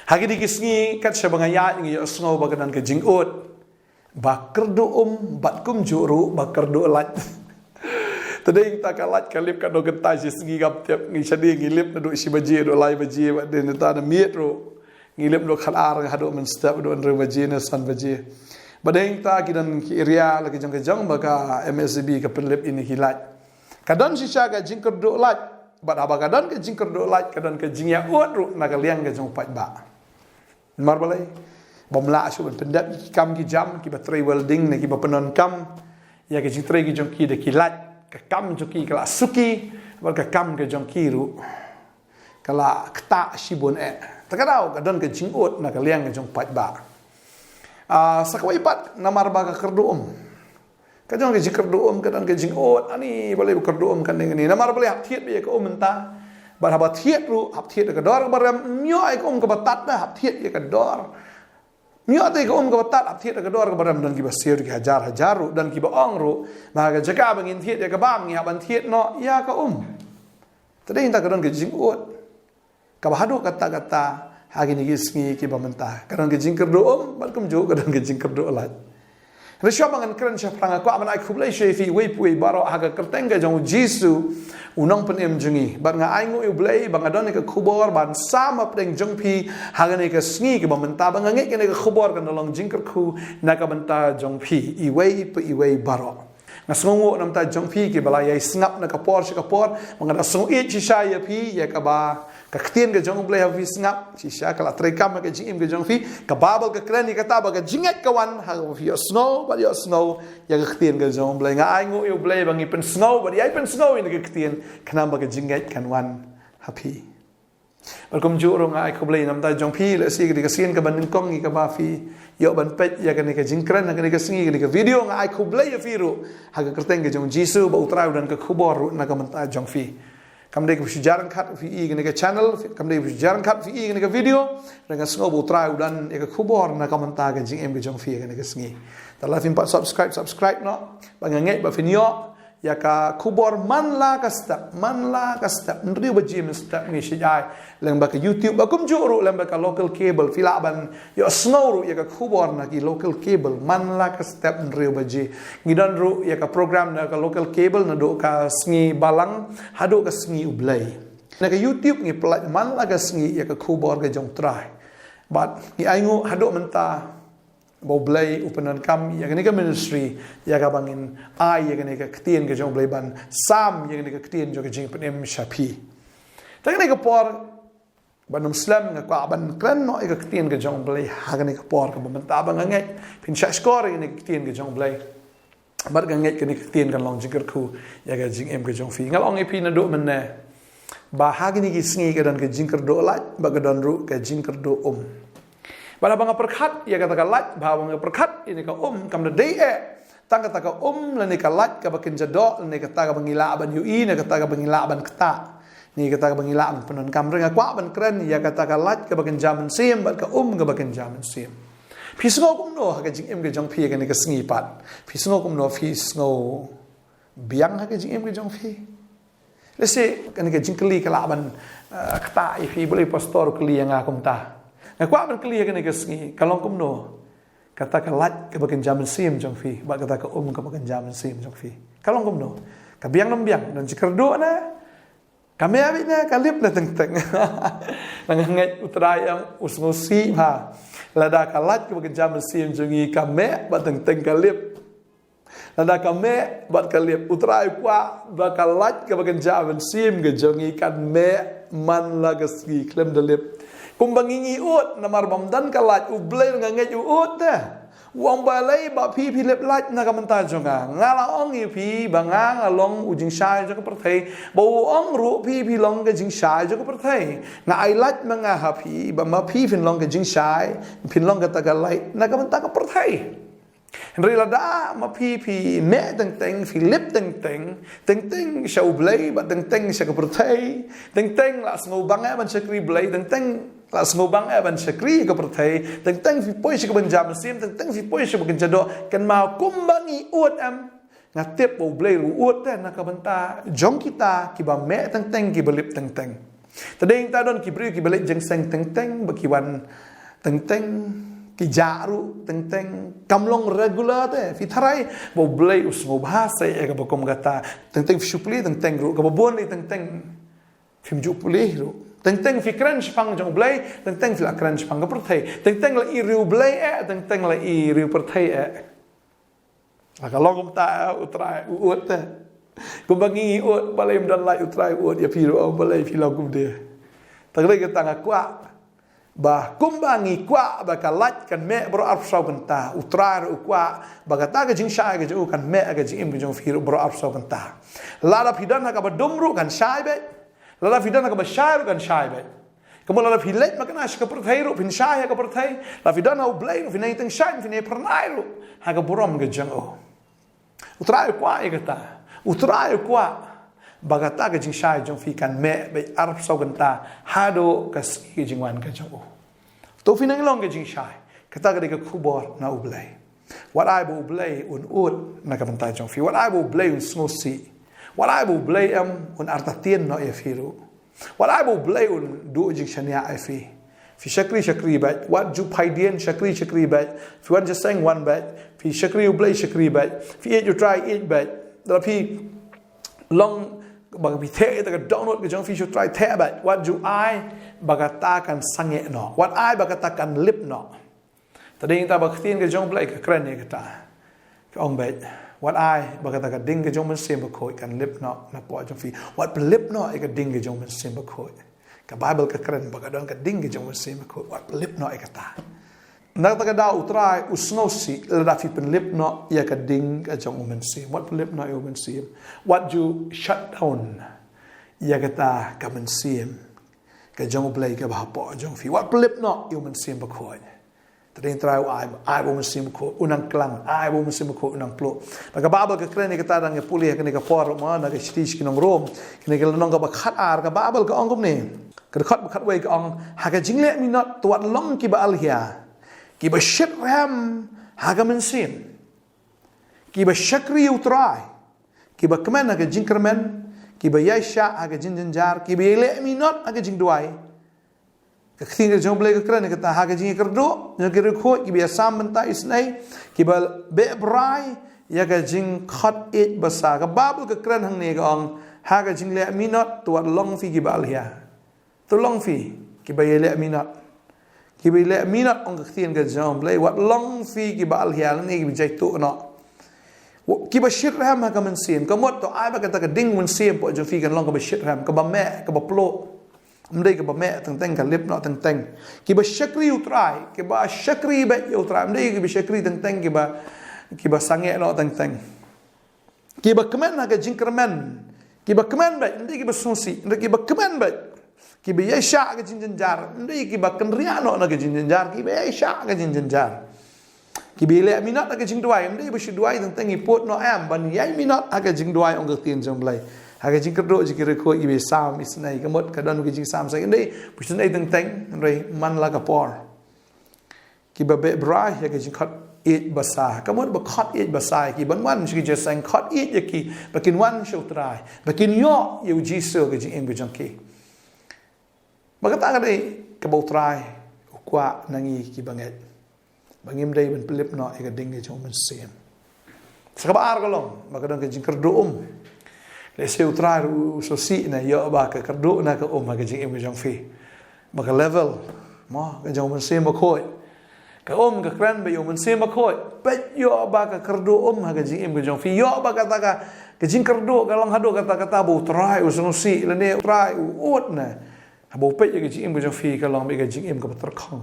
Hagi di kisngi kat syabangaya ngi sngo bagadan ke jingut. Bakerdu batkum juru bakerdu lat. Tading ta kalat kalip ka do gentai sisngi gap tiap ngi shadi ngilip na do si baji do lai baji ba den ta na miet ro. Ngilip do khalar hado men step do andre baji na san baji. Badeng ta kidan ki area lagi jang ke jang baka MSB ka penlip ini hilat. Kadon sisa ka jingker do lat. Bat aba kadon ke jingker do lat kadon ke jingya ut ro na ka liang ke jang pat ba. Mar balai bomla asu ben pendap ki kam ki jam ki ba tray welding ne ki ba penon kam ya ke jing tray ki jong ki de ki lat ka kam joki kala suki ba ka kam ke jong ki ru kala kta shibon takadau kadon ke jing ut na ka liang ke jong pat ba sakwai pat namar ba ka kerduum kadon ke jing kerduum kadon ke jing ut ani balai kerduum kan ni namar balai hap thiet be ka menta ba hap thiet ru hap thiet ka dor ba myo ai ka ka batat na hap thiet ye ka dor myo ai ka ka batat hap thiet ka dor ka baram dan ki ba ser ki hajar ru dan ki ba ong ru ma ka jaga bangin thiet ye ka bam ngi haban thiet no ya ka tadi inta kadon ke jing ut ka ba hadu kata hagi ni gisngi ki ba menta kadon ke jing kerduum ba kum ju kadon ke jing kerdu lat Risha bangan keren sya pranga ko aman ai khublai shefi we pui baro haga kertenga jong jisu unang penem jungi ban nga ai ngu ublai bang adon ke khubor ban sama pdeng jong pi haga ne ke sngi ke bamenta bang nge ke ne ke khubor kan long jingker khu na ka benta jong pi iwei baro nga songo nam ta jong pi ke bala yai snap na ka por bang ada songo e chi sha ya pi ya ka ba ka ktien ke jong blai havi snap chi sha kala trekam ke jing ke jong pi ka babal ke kreni ka ta ba ka jinget kawan ha fi snow ya ka ktien ke jong blai nga ai ngu eu blai bang ipen snow ba ai pen snow in ke ktien kanam ba ka jinget kan wan happy balkom juro nga ai ko blai nam ta jong pi le si ke sien ka ban kong ka ba fi yo ban pet ya ka ne ka jingkran ka ne ka singi ka video nga ai ko blai ya fi ru ha ka krten ke jong jisu ba utrau dan ka khubor na ka menta jong fi kamde ke sejarah kat fi i ke channel kamde ke sejarah kat fi i ke video dengan sengo bu trau dan ke khubor na komentar ke jing em ke jong fi ke sengi tala fin pat subscribe no banganget ba finyo ya ka khubor man la ka step ndri ba jim step ni shijai leng ba ke YouTube ba kum juru leng ba ka local cable fila ban yo sengo ru ya ka khubor na ki local cable man la ka step ndri ba ji ngidan ru ya ka program na ka local cable na do ka sengi balang hado ka sengi ublai na ka YouTube ngi plat man la ka sengi ya ka khubor ka jong try but ni aingu hado menta boblay upanan kam ya ka ministry ya ka bangin ai ya ka ktien ka jong blai ban sam ya ka ktien jo ka jing penem shapi ta ka por ban muslim nga ka ban kran no ka ktien ka jong blai ha ka por ka bamenta bang ngai pin sha score ka ktien ka jong blai bar ka ngai ka ktien kan long jingker khu ya ka jing em ka jong fi ngal ong ep na do men ne ba ha ka ni sngi ka dan ka jingker do lat ba ka dan ru ka jingker do Bala banga perkhat ya kata lat ba banga perkhat ini ka kam na dei tang kata ka la ni ka lat ka bakin jado ni kata ka bangila ban yu ni kata ka bangila ban kta ni kata ka bangila ban penon kam renga kwa ban kren ya kata ka lat ka bakin jaman sim ba ka ka bakin jaman sim pisngo kum no ha ka jing em ka jong phi ka ni ka sngi pat pisngo kum no pisngo biang ha ka jing em ka jong phi lese ka ni ka jing kli ka la ban kta i phi boleh pastor kli yang akum ta Nga kwa ban clear ka sengi kalong kum no kata ka lat ka bakin jaman sim jong fi ba kata ka ka bakin jaman sim jong fi kalong kum no ka biang nam biang dan jikerdo na kami abi na kalip na teng nangangat utray ang usngosi ha lada ka lat ka bakin jaman sim jongi kame ba teng kalip lada kame ba kalip utray kwa ba ka lat ka bakin jaman sim ga jongi kan me man la ga ski klem dalip kumbangingi ut namar bamdan kalat ublay nga nget ut wang balay ba pi lep lat na kamanta jonga ngala ong pi banga ngalong ujing shai jo ka perthai ba ong ru pi long ga jing shai jo ka perthai nga ai lat manga ha pi ba ma pi fin long ga jing shai fin long ga tagalai na kamanta ka perthai Henry lada ma pi me teng Philip teng sha ublay ba teng sha ka perthai teng la sngo banga ban shakri blay teng la smobang ban shakri ka perthai teng fi poi shi ka ban jam sim teng fi poi shi ba kan jado kan ma kumbangi ut am ngatep bo blai ru ut na ka banta jong kita ki ba me teng ki balip teng Tadeng ta don ki bri ki balik jeng seng teng baki wan teng ki jaru teng kamlong regular te fi tharai bo blai usngo bahasa e ka bokom gata teng shupli teng ru ka bon teng fim ju puli ru teng fikran spang jong blai teng fil akran spang ka perthai teng la i riu blai teng la i riu perthai kalau kum ta utrai uot te kum bangi uot balai dan lai utrai uot ya piru balai filau kum dia tagle ke tanga kwa bah kumbangi kwa bakalat kan me bro arfsau kanta utrar ukwa bagata ga jing shai ga ju kan me ga jing im jong firu bro arfsau kanta lala pidana ka badumru kan shai be lala pidana ka ba shai kan shai be kamu lala pilet makana shka perthai ru pin shai ka perthai la pidana u blai finai teng shai finai pernai ru ha ga borom ga jang o utrar kwa e kata utrar kwa bagata ke jing shai jong fi kan me be arab so ganta hado kas ke jing wan ka jong to fi nang long ke jing shai kata ke ke khubor na ublai what I bo ublai un ut na ka banta jong fi what I bo ublai un snosi what I bo ublai un artatien no e firu what I bo ublai un du jing shania e fi shakri ba what ju paidien shakri ba fi wan just saying one ba fi shakri ublai shakri ba fi it you try it ba da fi long baga bi the ta download ke jong fi should try the ba what do I baga ta kan sange no what I baga ta kan lip no ta ding ta ba khtin ke jong blai ke kran ne ke ta ke ong ba what I baga ta ka ding ke jong men sem ba khoi kan lip no na po jong fi what lip no e ka ding ke jong men sem ba khoi ka bible ka kran baga don ka ding ke jong men sem ba khoi what lip no e ka ta nak ta ka da utrai usnosi la fi pen lip no ya ka ding ka jong men sim what lip no you men sim what you shut down ya ka ta ka men sim ka jong blai ka ba po jong fi what lip no you men sim ba khoi ta ding trai ai bo men sim ko unang klang ai bo men sim ko unang plo ka babel ka kren ni ka ta dang puli ka ni ka por ma na ka stis ki nong rom ki ni ka nong ka ba khat ar ka babel ka ong kum ni ka khat ba khat wei ka ong ha ka jing le mi not tuat long ki ba al hia ki ba shit ram haga men sim ki ba shakri utrai ki ba kmen haga jing kermen ki ba yaisha haga jing janjar ki ba le mi not haga jing duai ka khing ka jong blai ka kran ka ta haga jing kerdo ne ki rkho ki ba sam benta isnai ki ba be brai ya ga jing khat it basa ka babul ka kran hang ne ga ong haga jing le mi not to long fi ki ba alhia to long fi ki ba le mi not ki bi le minat ong khien ga jom blai wat long fi ki ba al hial ni ki jai tu no ki ba shit ram ha ka men sim ka mot to ai ba ka ta ka ding men sim po jo fi kan long ka ba shit ram ka ba me ka ba plo mdai ka ba me teng ka lip no teng ki ba shakri utrai ki ba shakri ba utrai mdai ki ba shakri teng ki ba sange no teng ki ba kemen ha ka jingkermen ki ba kemen ba mdai ki ba sunsi mdai ki ba kemen ba ki ba yesha ka jinjar ndai ki ba kan riano na ka jinjar ki ba yesha ka jinjar ki bi le minat ka jing duai ndai ba shi duai teng ipot no am ban yai minat ka jing duai ong ka tin jom blai ha ka jing kerdo ji ki ko ki be sam isnai ka mot ka dan ki jing sam sai ndai bu shi ndai teng ndai man la ka por ki ba be brai ha ka jing khat it basa ka mot ba khat it basa ki ban wan shi je sang khat it ya ki ba kin wan shu trai ba kin yo yu ji so ka jing em jong ki bagata ka dei ka bo trai kwa nangi ki banget bangim dei ben pelip no e ka ding ge jong men sim sa ka ar ka long ba ka dang ka jing kerdo le se utrai u so si na yo ba ka kerdo na ka ka jing em jong fi ba ka level mo ka jong men sim ba khoi ka ka kran ba yo men sim ba khoi pe yo ba ka kerdo ha ka jing em jong fi yo ba ka ta ka jing kerdo ka long hado kata bo trai u so si le ne trai u ut na bo pe ye jing im jong fi ka long be jing im ka ter khong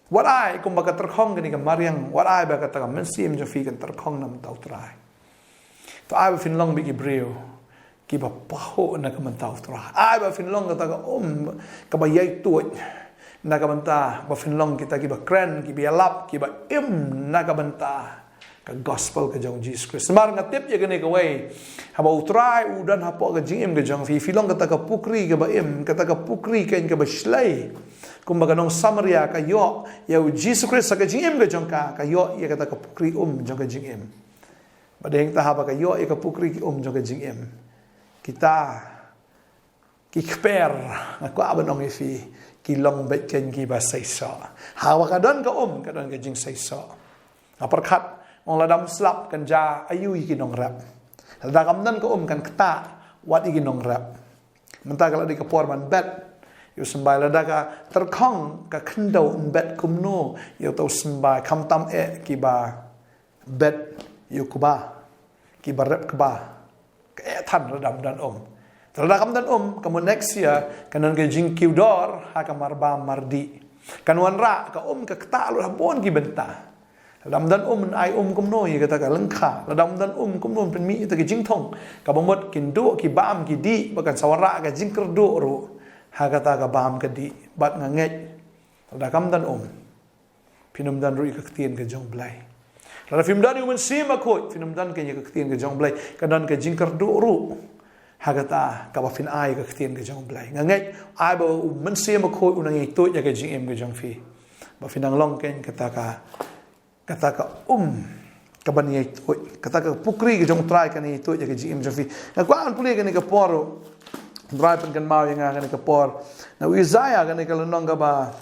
what I kum ba ka ter khong ni ka mariang what I ba ka ta men sim jong fi ka ter khong nam tau trai to I ba fin long be ki breu ki ba pa ho na ka man tau trai I ba fin long ka ta ka ba yai tu na ka man ta ba fin long kita ki ba kran ki ba lap ki ba im na ka man ta ka gospel ka jong Jesus Christ mar nga tip ye gane ka way haba utrai udan hapo ka jing im ka jong fi filong ka ta ka pukri ka ba im ka ta ka pukri ken ka ba shlai kumbaga nong Samaria ka yo ya Jesus Christ ka jing im ka jong ka yo ye ka ta ka pukri jong ka jing im badeng ta haba ka yo ye ka pukri ki jong ka jing im kita ki kper ngaku abanong ifi ki long bet ken ki ba sai so hawa kadon ka jing sai so aparkat ong ladam slap kan ja ayu ki nong rap ladam dan kan kta wat ki nong rap mentah kalau di kapor man bet yo sembai ladaka terkong ka kendau bet kumno yo tau sembai kam tam ki ba bet yo kuba ki barep kuba ke tan ladam dan Terdakam dan kamu next year kanan ke jingkiu dor ha kamar ba mardi kanuan ra ka ke kta lu habon ki benta ladam dan ai kumno ye kata ka lengkha ladam dan kumno pen mi ta ke jingthong ka bomot kin do ki bam ki di bakan sawara ka jingker do ru ha kata ka bam ka di bat nganget terdakam dan pinum dan ru ka ktien ke jong blai la film dan yumen sima ko pinum dan ke ka ktien ke jong blai kanan ke jingker do ru hagata ka ba fin ai ka ktien ke jong blai ngangai ai ba men sia ma khoi unang i to ya ke jing em ke jong fi ba finang long ken kata ka ka ban ye to kata ka pukri ke jong trai ka ni to ya ke jing em jong fi na kwa an puli ke ni ka poro drai pen kan mau yang ka ni ka por na Isaiah ka ni ka lonong ka ba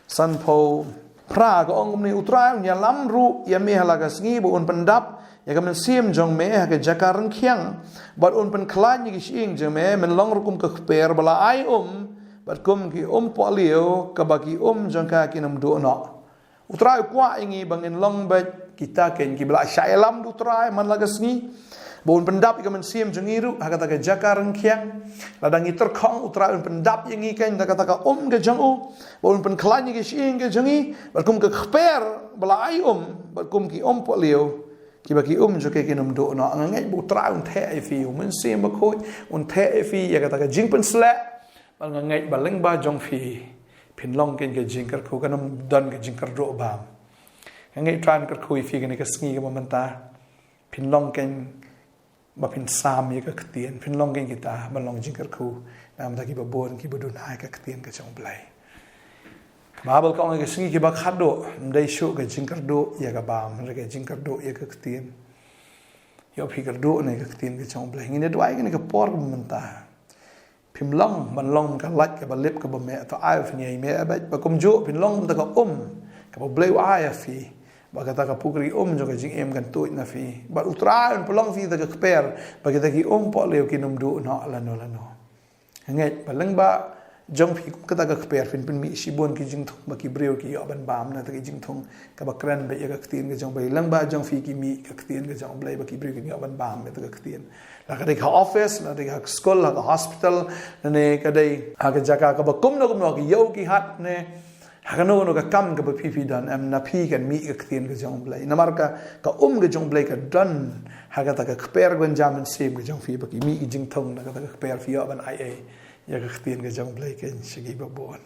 san po pra ka ong ni utrai nya lam ru ya me halaga sngi bu un pendap ya kamen sim jong me ha ke jakaran khiang bat un pen klan ni ing jong me men long rukum ka per bala ai bat kum ki polio ka bagi jong ka kinam do no utrai kwa ingi bangin long bat kita ken ki bala shailam du utrai man lagas ni bon pendap kamen sim jong iru ha kata ka jakaran khiang ladang i terkhong utrai un pendap ingi ken da kata ka ke jong bon pen klan ni ing ke jong i bat kum ka per bala ai bat kum ki polio ki bagi jo ke kinum do no ngai bu tra un the ai fi men sim ba khoi un the ai fi ya kata ka jing pen sla bal ngai baleng ba jong fi pin long ken ke jing kar khu kanam dan ke jing kar ro ba ngai tran kar khui fi ke sngi ke manta pin long ken ba pin sam ye ka ktien pin long ken kita ba long jing kar khu nam da ki ba bon ki budun hai ka ktien ka chong blai Babal ka ong ke singi ki ba khado ndai shu ka jingkar do ya ka bam re ka jingkar do ya ka ktien yo phikar do ne ka ktien ke chong blai ngine dwai ke ka por menta phim long man long ka lat ka ba lip ka ba me to ai fni me ba kum jo pin long ta ka ka ba blai ai fi ba ka ta ka pukri jo ka jing em kan tu na fi ba utra en polong fi ta ka per ba ka ta ki po leo ki num do no la no ngai ba leng ba jong phi kata ka per fin mi sibon ki jing thong ba ki breu ki yo ban bam na ta ki jing thong ka ba kran ba ya ka ktien ke jong ba lang ba jong phi ki mi ka ktien ke jong blai ba ki breu ki yo ban bam ta ka ktien la ka ka office la ka school la ka hospital ne ka dai ha ka jaka ka ba kum no ki yo ki hat ne ha ka no ka kam ka ba phi dan am na phi kan mi ka ktien ke jong blai na mar ka ke jong blai ka dan ha ka ta ka per gon jam sim ke jong phi ba ki mi ki jing thong na ka ta ka per phi yo ban ai ya ka ktien ke jong blai ken sigi ba bon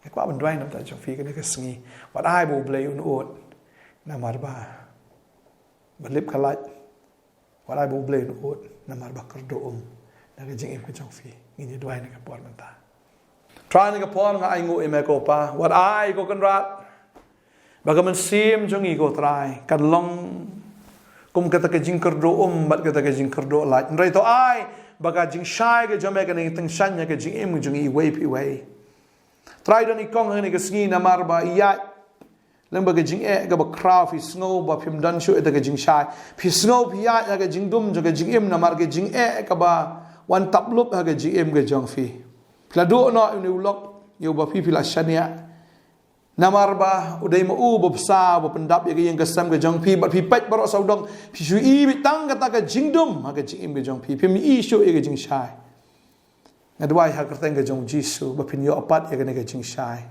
ya kwa ban dwai nam ta jong fi ke ka sngi wat ai bo blai un ot na mar ba lip kalat wat ai bo blai un ot na mar ba kar do na ka jing em ke jong fi ngi dwai na ka por man ta try na ka por nga ai ngu e me ko pa wat ai ko kan rat ba ka man sim jong i ko try kan long kum ka ta ka jing kar do bat ka ta ka jing kar do lat rai to ai baga jing shai ke jome ke ni teng shan ya ke jing em jing i wei pi wei try don i kong ni ke sngi na mar ba ya leng ba ke jing e ga ba kraw fi snow ba phim dan shu e ke jing shai fi snow pi ya ke jing dum jo ke jing em na mar ke jing e ka ba wan tap lup ha ke jing em ke jong fi la do no ni ulok yo ba fi la shan ya namar ba udai ma u bo sa bo pendap ye yang kesam ke jong pi bat pi pet baro saudong pi shu i bi tang kata ka jingdum ha ke jing im ke jong pi pi mi i shu ye ke jing shai ngadwai ha ka teng ke jong jisu ba pin yo apat ye ke jing shai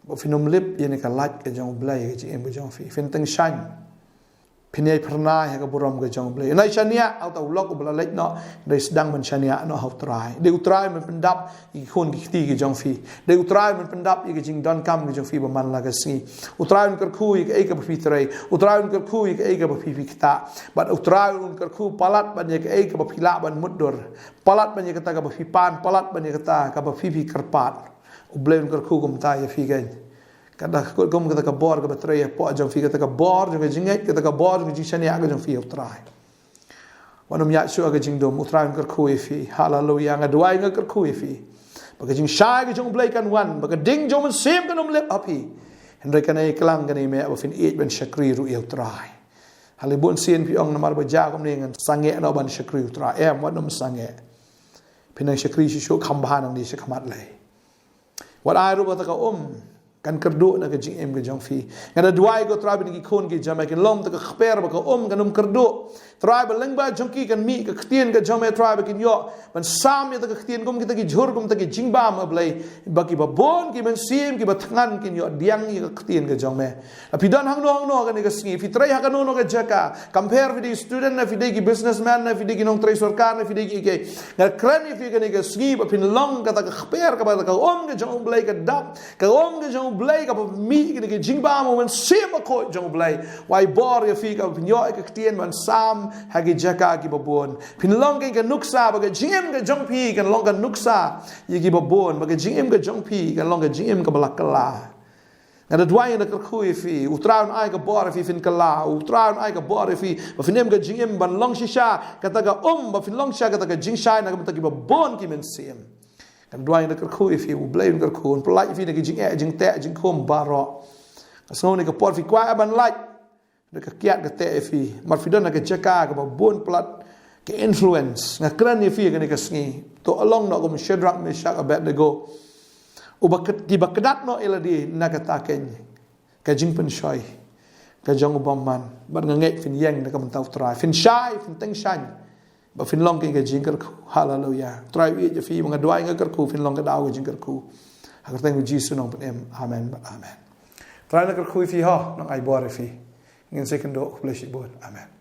ba finum lip ye ne ka lat ke jong blai ye ke jing im ke jong fi fin teng shan pinai pernah ya ka buram ke jong blai nai shania au ta ulok bla lek no dei sedang men shania no hau trai de utrai men pendap i khon ki ti ke jong fi de utrai men pendap i ke jing don kam ke jong fi ba man la ka si utrai un kar khu i ke ka fi trai utrai un kar khu i ke ka fi kita bat utrai un kar khu palat ban ye ke ka fi la ban mudur palat ban ye ka ta ka fi pan palat ban ye ka ta ka fi karpat ublai un kar khu kum ta ye fi ke kada kum kata ka bor ka batrai po jong fi kata ka bor jong jingai kata ka bor jong shania ka jong fi utrai wanum ya su aga jing dom utran ker khu fi hallelujah nga duai nga ker khu fi baka jing shai ga jong blai kan wan baka ding jong sem kan lep api henry kan ai klang kan me ba fin e ben shakri ru eu trai halibun sien pi ong namar ba ja kom ning sange no ban shakri u trai em wanum sange pinang shakri shi kham bhan ang ni shi khamat lai wat ai ru ba ta ka kan kerdu na ka jing em ga jong fi ngada duai go trai bin ki khon ki jama kin lom ta ka khper ba ka kan kerdu trai ba leng ba jong ki kan mi ka ktien ka jama trai ba kin yo ban sam ya ta ka ktien gum ki ta ki jhur gum ta ki jing ba ma blai ba ki ba bon ki men sim ki ba thangan kin yo diang ni ka ktien ka jong me apidan hang no kan ka sngi fi trai ha ka no ka jaka compare with the student na fi de ki businessman na fi de ki nong trai sarkar na fi de ki ke na kran fi ka sngi ba pin long ka ta ka khper ka ba ka ka jong blai ka dap ka ka jong blai ka mi ki jing ba mo men sim ko jong blai wai bor ya fi ka pin yo ka ktien man sam hagi jaka ki babon pin long ka nuksa ba ka jingem ka jong pi kan long ka nuksa yi ki babon ba ka jingem ka jong pi kan long ka jingem ka balakala ngada dwai na ka khu fi utraun ai ka bor fi fin kala utraun ai ka bor fi ba finem ka jingem ban long shisha ka ta ka ba fin long sha ka ta ka jing sha na ka ta ki babon ki men sim kan dwai na ka khu fi u blai ka khu plai fi na ki jing jing te jing khom baro asno ni ka por fi kwa ban lai na ka kiat ka te fi mar fi don na ka jaka ka babon plat ke influence nga kran ni fi ka ni ka sngi to along no kom Shadrach Meshach Abednego ubakat ki bakadat no eladi na ka taken ka jing pen shoi ka jong bomman bar nga nge fin yang na ka mantau try fin shai fin teng shan ba fin long ka jing ka hallelujah try wi je fi mga duai nga ka ku fin long ka daw jing ka ku agar teng Jesus nong pen amen amen try na ka ku fi ha nang ai bor fi ngin second do bless you both amen